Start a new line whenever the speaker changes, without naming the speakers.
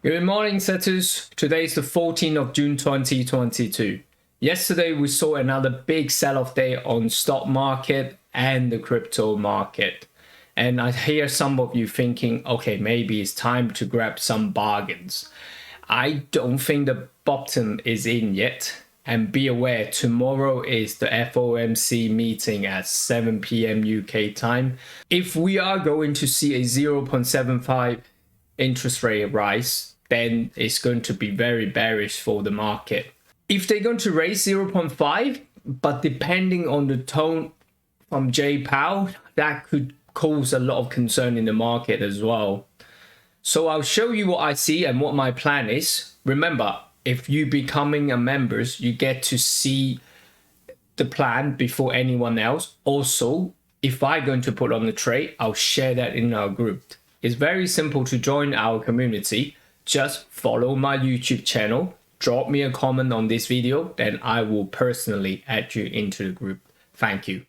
Good morning, setters. Today is the 14th of June 2022. Yesterday, we saw another big sell-off day on stock market and the crypto market. And I hear some of you thinking, okay, maybe it's time to grab some bargains. I don't think the bottom is in yet. And be aware, tomorrow is the FOMC meeting at 7 p.m. UK time. If we are going to see a 0.75 interest rate rise, then it's going to be very bearish for the market. If they're going to raise 0.5, but depending on the tone from Jay Powell, that could cause a lot of concern in the market as well. So I'll show you what I see and what my plan is. Remember, if you becoming a member, you get to see the plan before anyone else. Also, if I'm going to put on the trade, I'll share that in our group. It's very simple to join our community. Just follow my YouTube channel, drop me a comment on this video, then I will personally add you into the group. Thank you.